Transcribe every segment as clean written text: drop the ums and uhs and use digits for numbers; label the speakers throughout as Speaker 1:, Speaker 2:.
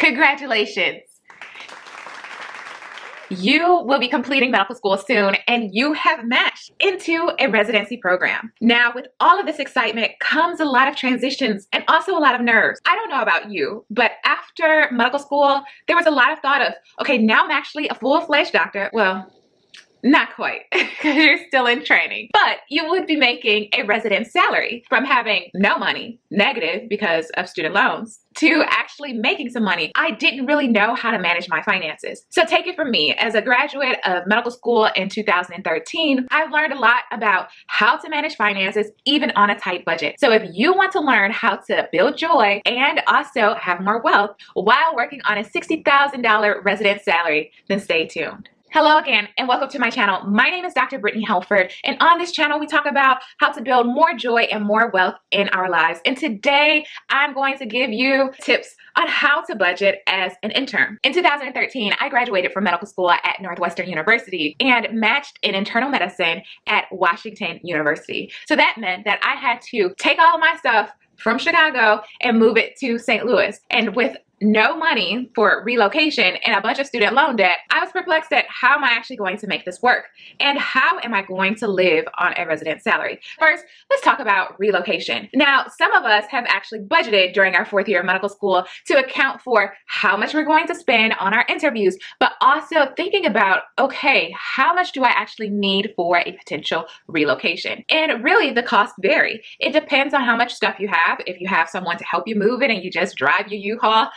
Speaker 1: Congratulations! You will be completing medical school soon and you have matched into a residency program. Now, with all of this excitement comes a lot of transitions and also a lot of nerves. I don't know about you, but after medical school, there was a lot of thought of, okay, now I'm actually a full-fledged doctor. Well, not quite, because you're still in training. But you would be making a resident salary from having no money, negative because of student loans, to actually making some money. I didn't really know how to manage my finances. So take it from me, as a graduate of medical school in 2013, I've learned a lot about how to manage finances even on a tight budget. So if you want to learn how to build joy and also have more wealth while working on a $60,000 resident salary, then stay tuned. Hello again and welcome to my channel. My name is Dr. Brittany Helford, and on this channel we talk about how to build more joy and more wealth in our lives. And today I'm going to give you tips on how to budget as an intern. In 2013, I graduated from medical school at Northwestern University and matched in internal medicine at Washington University. So that meant that I had to take all of my stuff from Chicago and move it to St. Louis. And with no money for relocation and a bunch of student loan debt, I was perplexed at how am I actually going to make this work? And how am I going to live on a resident salary? First, let's talk about relocation. Now, some of us have actually budgeted during our fourth year of medical school to account for how much we're going to spend on our interviews, but also thinking about, okay, how much do I actually need for a potential relocation? And really the costs vary. It depends on how much stuff you have. If you have someone to help you move it and you just drive your U-Haul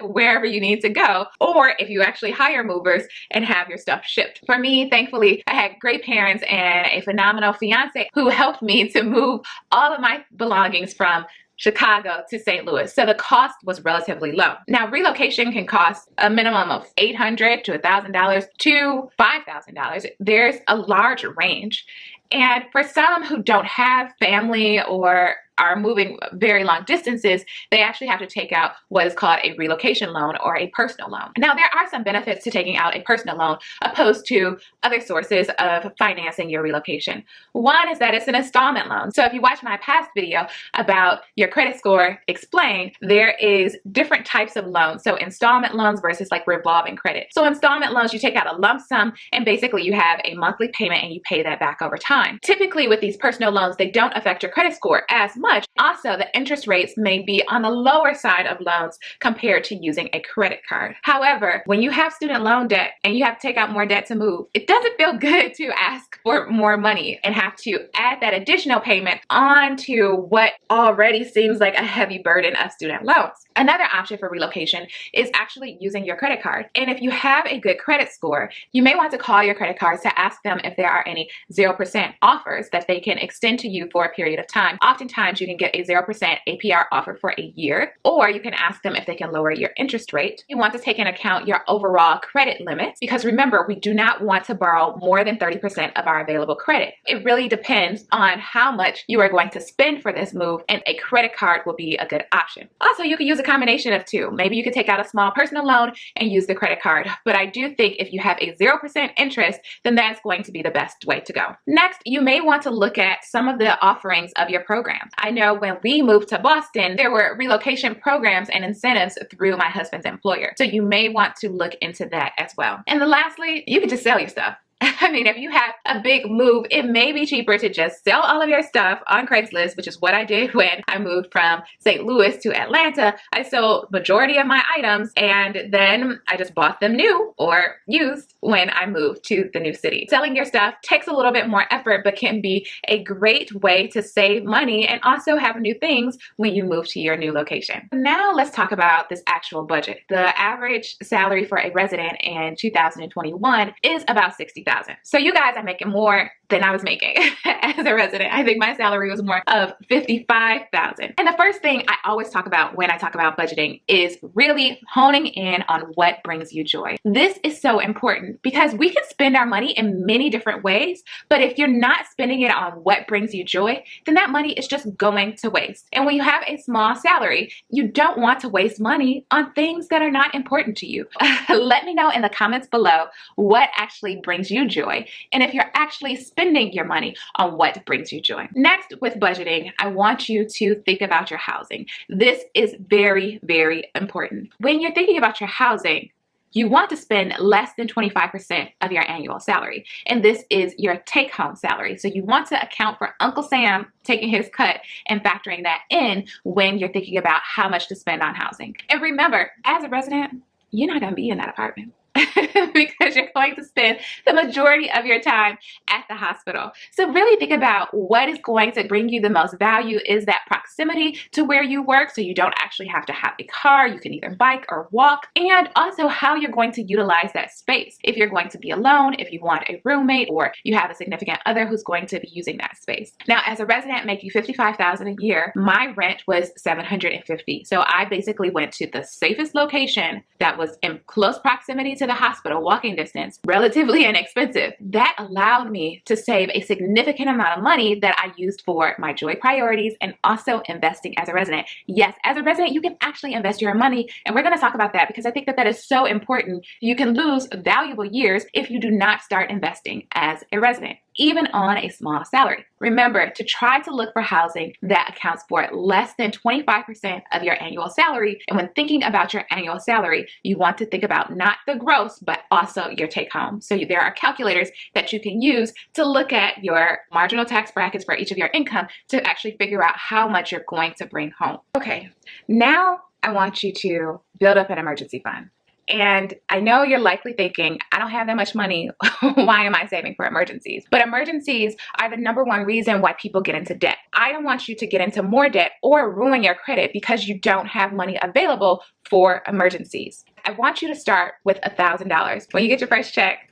Speaker 1: wherever you need to go, or if you actually hire movers and have your stuff shipped. For me, thankfully, I had great parents and a phenomenal fiance who helped me to move all of my belongings from Chicago to St. Louis. So the cost was relatively low. Now, relocation can cost a minimum of $800 to $1,000 to $5,000. There's a large range. And for some who don't have family or are moving very long distances, they actually have to take out what is called a relocation loan or a personal loan. Now, there are some benefits to taking out a personal loan opposed to other sources of financing your relocation. One is that it's an installment loan. So if you watch my past video about your credit score explained, there is different types of loans. So installment loans versus like revolving credit. So installment loans, you take out a lump sum and basically you have a monthly payment and you pay that back over time. Typically with these personal loans, they don't affect your credit score as much. Also, the interest rates may be on the lower side of loans compared to using a credit card. However, when you have student loan debt and you have to take out more debt to move, it doesn't feel good to ask for more money and have to add that additional payment onto what already seems like a heavy burden of student loans. Another option for relocation is actually using your credit card. And if you have a good credit score, you may want to call your credit cards to ask them if there are any 0% offers that they can extend to you for a period of time. Oftentimes, you can get a 0% APR offer for a year, or you can ask them if they can lower your interest rate. You want to take into account your overall credit limits, because remember, we do not want to borrow more than 30% of our available credit. It really depends on how much you are going to spend for this move, and a credit card will be a good option. Also, you can use a combination of two. Maybe you could take out a small personal loan and use the credit card, but I do think if you have a 0% interest, then that's going to be the best way to go. Next, you may want to look at some of the offerings of your programs. I know when we moved to Boston, there were relocation programs and incentives through my husband's employer. So you may want to look into that as well. And then lastly, you can just sell your stuff. I mean, if you have a big move, it may be cheaper to just sell all of your stuff on Craigslist, which is what I did when I moved from St. Louis to Atlanta. I sold majority of my items and then I just bought them new or used when I moved to the new city. Selling your stuff takes a little bit more effort, but can be a great way to save money and also have new things when you move to your new location. Now let's talk about this actual budget. The average salary for a resident in 2021 is about $60,000. So you guys are making more than I was making as a resident. I think my salary was more of $55,000. And the first thing I always talk about when I talk about budgeting is really honing in on what brings you joy. This is so important because we can spend our money in many different ways, but if you're not spending it on what brings you joy, then that money is just going to waste. And when you have a small salary, you don't want to waste money on things that are not important to you. Let me know in the comments below what actually brings you you joy, and if you're actually spending your money on what brings you joy. Next, with budgeting, I want you to think about your housing. This is very, very important. When you're thinking about your housing, you want to spend less than 25% of your annual salary. And this is your take-home salary. So you want to account for Uncle Sam taking his cut and factoring that in when you're thinking about how much to spend on housing. And remember, as a resident, you're not going to be in that apartment. Because you're going to spend the majority of your time at the hospital. So really think about what is going to bring you the most value. Is that proximity to where you work, so you don't actually have to have a car, you can either bike or walk, and also how you're going to utilize that space. If you're going to be alone, if you want a roommate, or you have a significant other who's going to be using that space. Now, as a resident making $55,000 a year, my rent was $750. So I basically went to the safest location that was in close proximity to the hospital, walking distance, relatively inexpensive. That allowed me to save a significant amount of money that I used for my joy priorities and also investing as a resident. Yes, as a resident, you can actually invest your money, and we're going to talk about that because I think that that is so important. You can lose valuable years if you do not start investing as a resident, even on a small salary. Remember to try to look for housing that accounts for less than 25% of your annual salary. And when thinking about your annual salary, you want to think about not the gross, but also your take home. So there are calculators that you can use to look at your marginal tax brackets for each of your income to actually figure out how much you're going to bring home. Okay, now I want you to build up an emergency fund. And I know you're likely thinking, I don't have that much money. Why am I saving for emergencies? But emergencies are the number one reason why people get into debt. I don't want you to get into more debt or ruin your credit because you don't have money available for emergencies. I want you to start with $1,000. When you get your first check,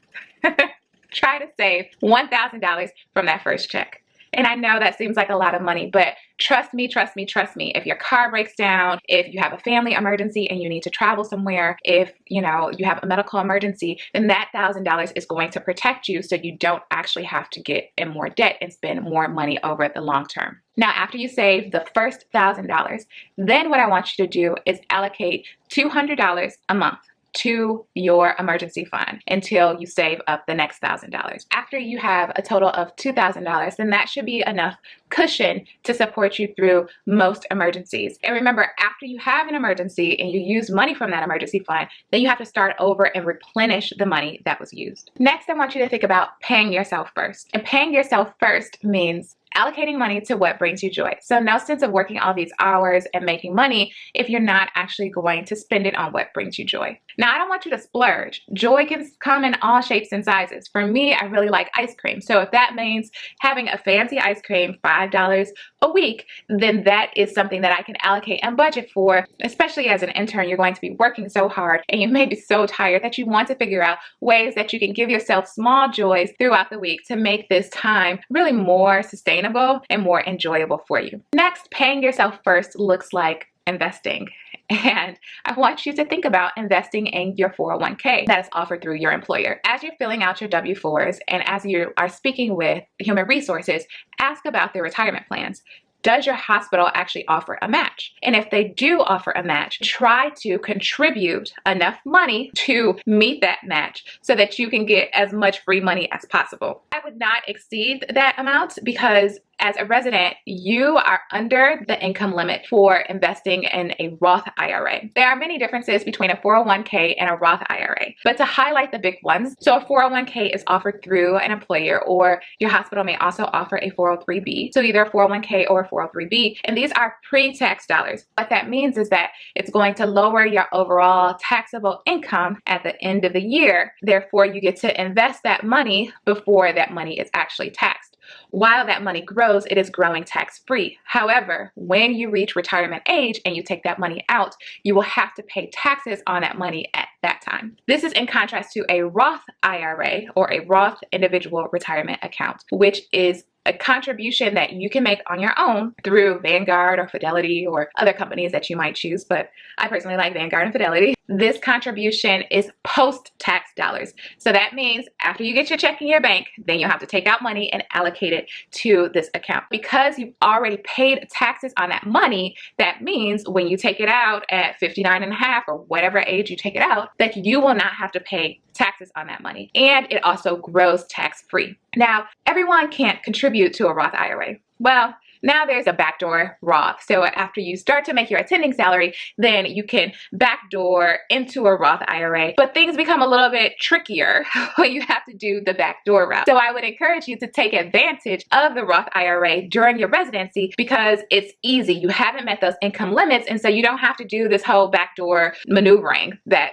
Speaker 1: try to save $1,000 from that first check. And I know that seems like a lot of money, but trust me, trust me, trust me. If your car breaks down, if you have a family emergency and you need to travel somewhere, if you have a medical emergency, then that $1,000 is going to protect you so you don't actually have to get in more debt and spend more money over the long term. Now, after you save the first $1,000, then what I want you to do is allocate $200 a month to your emergency fund until you save up the next $1,000. After you have a total of $2,000, then that should be enough cushion to support you through most emergencies. And remember, after you have an emergency and you use money from that emergency fund, then you have to start over and replenish the money that was used. Next, I want you to think about paying yourself first. And paying yourself first means allocating money to what brings you joy. So no sense of working all these hours and making money if you're not actually going to spend it on what brings you joy. Now, I don't want you to splurge. Joy can come in all shapes and sizes. For me, I really like ice cream. So if that means having a fancy ice cream, $5 a week, then that is something that I can allocate and budget for. Especially as an intern, you're going to be working so hard and you may be so tired that you want to figure out ways that you can give yourself small joys throughout the week to make this time really more sustainable and more enjoyable for you. Next, paying yourself first looks like investing. And I want you to think about investing in your 401k that is offered through your employer. As you're filling out your W-4s and as you are speaking with human resources, ask about their retirement plans. Does your hospital actually offer a match? And if they do offer a match, try to contribute enough money to meet that match so that you can get as much free money as possible. I would not exceed that amount because as a resident, you are under the income limit for investing in a Roth IRA. There are many differences between a 401k and a Roth IRA, but to highlight the big ones, so a 401k is offered through an employer, or your hospital may also offer a 403b, so either a 401k or a 403b, and these are pre-tax dollars. What that means is that it's going to lower your overall taxable income at the end of the year. Therefore, you get to invest that money before that money is actually taxed. While that money grows, it is growing tax-free. However, when you reach retirement age and you take that money out, you will have to pay taxes on that money at that time. This is in contrast to a Roth IRA, or a Roth individual retirement account, which is a contribution that you can make on your own through Vanguard or Fidelity or other companies that you might choose, but I personally like Vanguard and Fidelity. this contribution is post-tax dollars. So that means after you get your check in your bank, then you'll have to take out money and allocate it to this account. Because you've already paid taxes on that money, that means when you take it out at 59 and a half or whatever age you take it out, that you will not have to pay taxes on that money. And it also grows tax-free. Now, everyone can't contribute to a Roth IRA. Well, now there's a backdoor Roth. So after you start to make your attending salary, then you can backdoor into a Roth IRA. But things become a little bit trickier when you have to do the backdoor route. So I would encourage you to take advantage of the Roth IRA during your residency because it's easy. You haven't met those income limits, and so you don't have to do this whole backdoor maneuvering that,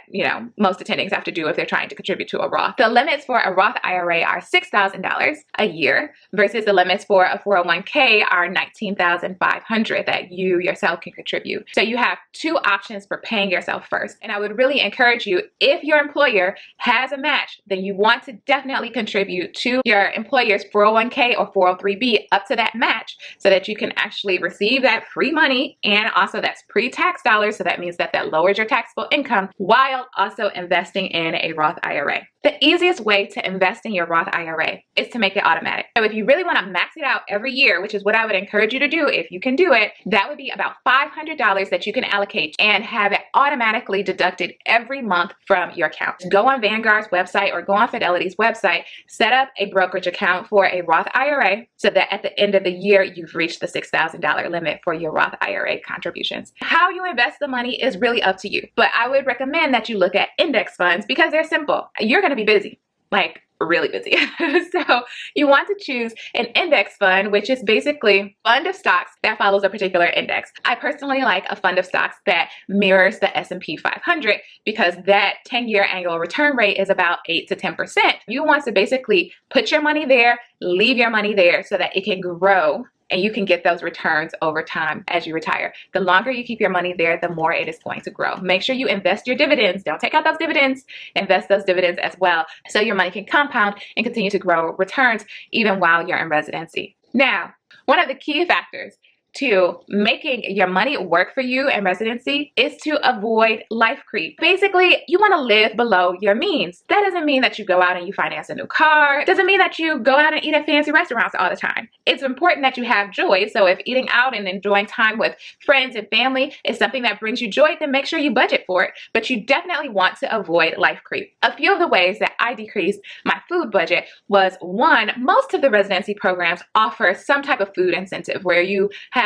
Speaker 1: most attendings have to do if they're trying to contribute to a Roth. The limits for a Roth IRA are $6,000 a year versus the limits for a 401k are $19,500 that you yourself can contribute. So you have two options for paying yourself first. And I would really encourage you, if your employer has a match, then you want to definitely contribute to your employer's 401k or 403b up to that match so that you can actually receive that free money, and also that's pre-tax dollars. So that means that lowers your taxable income while also investing in a Roth IRA. The easiest way to invest in your Roth IRA is to make it automatic. So if you really want to max it out every year, which is what I would encourage you to do if you can do it, that would be about $500 that you can allocate and have it automatically deducted every month from your account. Go on Vanguard's website or go on Fidelity's website, set up a brokerage account for a Roth IRA so that at the end of the year, you've reached the $6,000 limit for your Roth IRA contributions. How you invest the money is really up to you, but I would recommend that you look at index funds because they're simple. You're going to be busy, like really busy. So you want to choose an index fund, which is basically a fund of stocks that follows a particular index. I personally like a fund of stocks that mirrors the S&P 500 because that 10-year annual return rate is about 8 to 10%. You want to basically put your money there, leave your money there so that it can grow and you can get those returns over time as you retire. The longer you keep your money there, the more it is going to grow. Make sure you invest your dividends. Don't take out those dividends. Invest those dividends as well so your money can compound and continue to grow returns even while you're in residency. Now, one of the key factors to making your money work for you in residency is to avoid life creep. Basically, you want to live below your means. That doesn't mean that you go out and you finance a new car. It doesn't mean that you go out and eat at fancy restaurants all the time. It's important that you have joy. So if eating out and enjoying time with friends and family is something that brings you joy, then make sure you budget for it. But you definitely want to avoid life creep. A few of the ways that I decreased my food budget was, one, most of the residency programs offer some type of food incentive where you have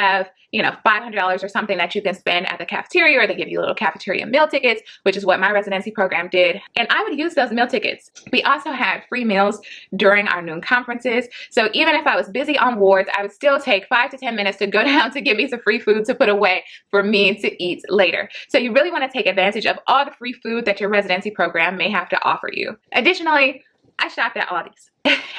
Speaker 1: $500 or something that you can spend at the cafeteria, or they give you little cafeteria meal tickets, which is what my residency program did. And I would use those meal tickets. We also had free meals during our noon conferences. So even if I was busy on wards, I would still take 5 to 10 minutes to go down to get me some free food to put away for me to eat later. So you really want to take advantage of all the free food that your residency program may have to offer you. Additionally, I shopped at Aldi's.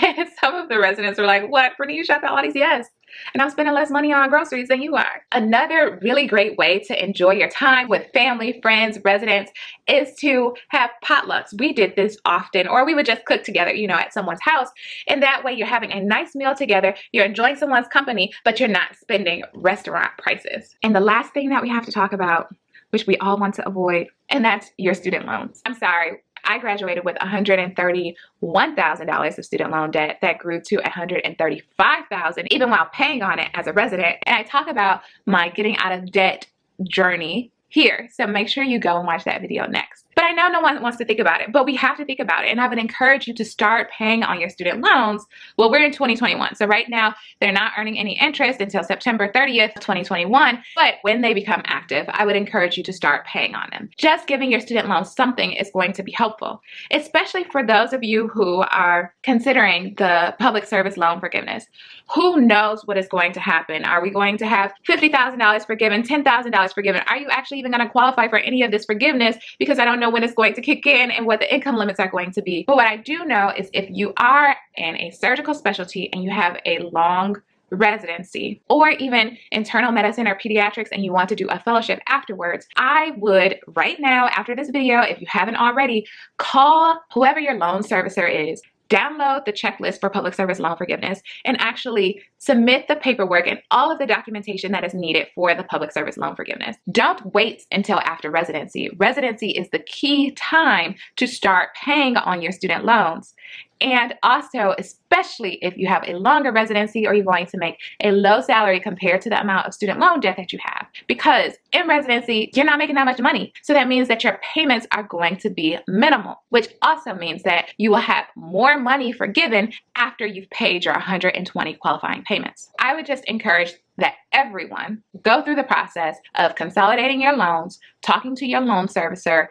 Speaker 1: And some of the residents were like, "What, Brittany, you shop at Aldi's?" Yes. And I'm spending less money on groceries than you are. Another really great way to enjoy your time with family, friends, residents is to have potlucks. We did this often, or we would just cook together, at someone's house. And that way you're having a nice meal together, you're enjoying someone's company, but you're not spending restaurant prices. And the last thing that we have to talk about, which we all want to avoid, and that's your student loans. I'm sorry. I graduated with $131,000 of student loan debt that grew to $135,000 even while paying on it as a resident. And I talk about my getting out of debt journey here. So make sure you go and watch that video next. But I know no one wants to think about it, but we have to think about it. And I would encourage you to start paying on your student loans. Well, we're in 2021. So right now they're not earning any interest until September 30th, 2021. But when they become active, I would encourage you to start paying on them. Just giving your student loans something is going to be helpful, especially for those of you who are considering the public service loan forgiveness. Who knows what is going to happen? Are we going to have $50,000 forgiven, $10,000 forgiven? Are you actually even going to qualify for any of this forgiveness? Because I don't know when it's going to kick in and what the income limits are going to be. But what I do know is if you are in a surgical specialty and you have a long residency, or even internal medicine or pediatrics, and you want to do a fellowship afterwards, I would right now, after this video, if you haven't already, call whoever your loan servicer is. download the checklist for public service loan forgiveness and actually submit the paperwork and all of the documentation that is needed for the public service loan forgiveness. Don't wait until after residency. Residency is the key time to start paying on your student loans. And also, especially if you have a longer residency or you're going to make a low salary compared to the amount of student loan debt that you have. Because in residency, you're not making that much money. So that means that your payments are going to be minimal, which also means that you will have more money forgiven after you've paid your 120 qualifying payments. I would just encourage that everyone go through the process of consolidating your loans, talking to your loan servicer,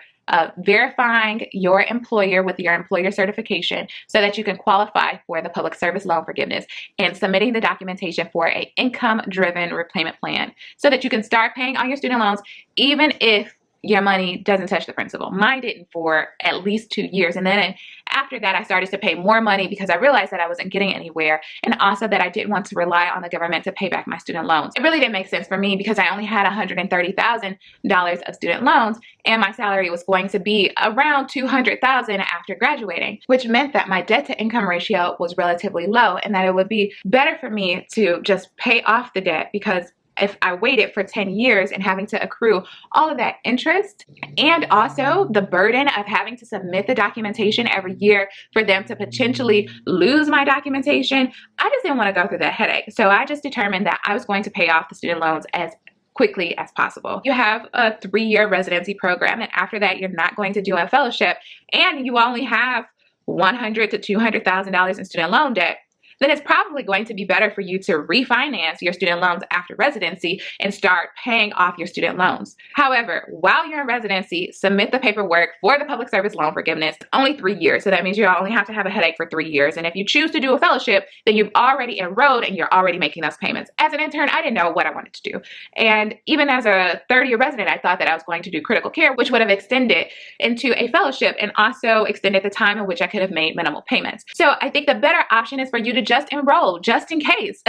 Speaker 1: verifying your employer with your employer certification so that you can qualify for the public service loan forgiveness, and submitting the documentation for an income-driven repayment plan so that you can start paying on your student loans even if your money doesn't touch the principal. Mine didn't for at least 2 years. And then after that, I started to pay more money because I realized that I wasn't getting anywhere, and also that I didn't want to rely on the government to pay back my student loans. It really didn't make sense for me because I only had $130,000 of student loans, and my salary was going to be around $200,000 after graduating, which meant that my debt to income ratio was relatively low, and that it would be better for me to just pay off the debt, because if I waited for 10 years and having to accrue all of that interest, and also the burden of having to submit the documentation every year for them to potentially lose my documentation, I just didn't want to go through that headache. So I just determined that I was going to pay off the student loans as quickly as possible. You have a 3-year residency program, and after that, you're not going to do a fellowship, and you only have $100,000 to $200,000 in student loan debt. Then it's probably going to be better for you to refinance your student loans after residency and start paying off your student loans. However, while you're in residency, submit the paperwork for the public service loan forgiveness. Only 3 years, so that means you only have to have a headache for 3 years. And if you choose to do a fellowship, then you've already enrolled and you're already making those payments. As an intern, I didn't know what I wanted to do. And even as a third-year resident, I thought that I was going to do critical care, which would have extended into a fellowship and also extended the time in which I could have made minimal payments. So I think the better option is for you to just enroll, just in case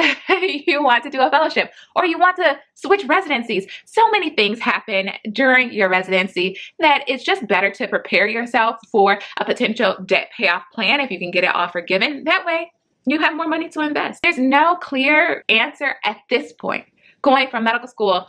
Speaker 1: you want to do a fellowship or you want to switch residencies. So many things happen during your residency that it's just better to prepare yourself for a potential debt payoff plan if you can get it all forgiven. That way you have more money to invest. There's no clear answer at this point, going from medical school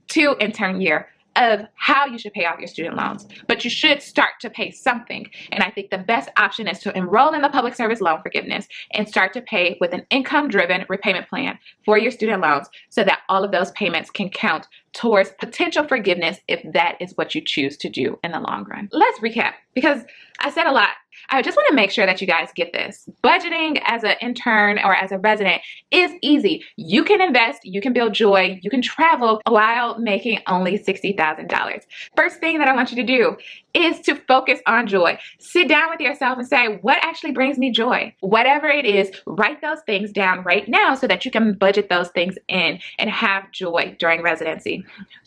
Speaker 1: to intern year, of how you should pay off your student loans, but you should start to pay something. And I think the best option is to enroll in the public service loan forgiveness and start to pay with an income-driven repayment plan for your student loans so that all of those payments can count towards potential forgiveness if that is what you choose to do in the long run. Let's recap, because I said a lot. I just want to make sure that you guys get this. Budgeting as an intern or as a resident is easy. You can invest, you can build joy, you can travel while making only $60,000. First thing that I want you to do is to focus on joy. Sit down with yourself and say, what actually brings me joy? Whatever it is, write those things down right now so that you can budget those things in and have joy during residency.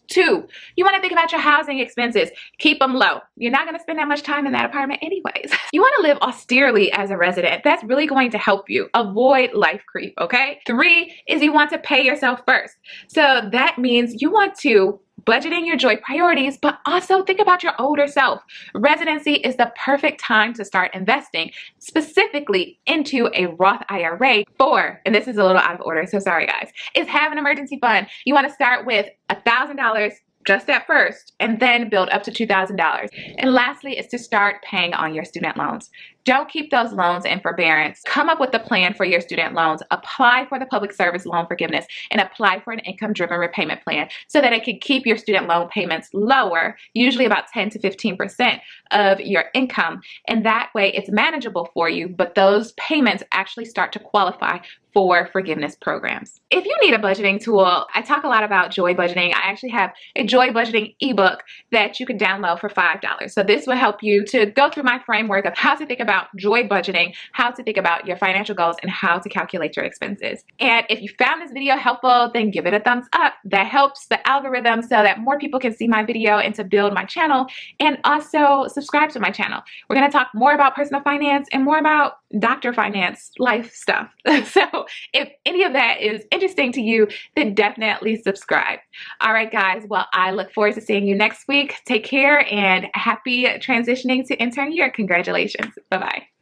Speaker 1: 2, you want to think about your housing expenses. Keep them low. You're not going to spend that much time in that apartment anyways. You want to live austerely as a resident. That's really going to help you avoid life creep, okay? 3 is you want to pay yourself first. So that means you want to budget in your joy priorities, but also think about your older self. Residency is the perfect time to start investing, specifically into a Roth IRA. 4, and this is a little out of order, so sorry guys, is have an emergency fund. You want to start with $1,000 just at first, and then build up to $2,000. And lastly is to start paying on your student loans. Don't keep those loans in forbearance. Come up with a plan for your student loans. Apply for the public service loan forgiveness and apply for an income-driven repayment plan so that it can keep your student loan payments lower, usually about 10 to 15% of your income. And that way it's manageable for you, but those payments actually start to qualify for forgiveness programs. If you need a budgeting tool, I talk a lot about joy budgeting. I actually have a joy budgeting ebook that you can download for $5. So this will help you to go through my framework of how to think about joy budgeting, how to think about your financial goals, and how to calculate your expenses. And if you found this video helpful, then give it a thumbs up. That helps the algorithm so that more people can see my video and to build my channel. And also subscribe to my channel. We're going to talk more about personal finance and more about doctor finance, life stuff. So if any of that is interesting to you, then definitely subscribe. All right, guys. Well, I look forward to seeing you next week. Take care and happy transitioning to intern year. Congratulations. Bye-bye.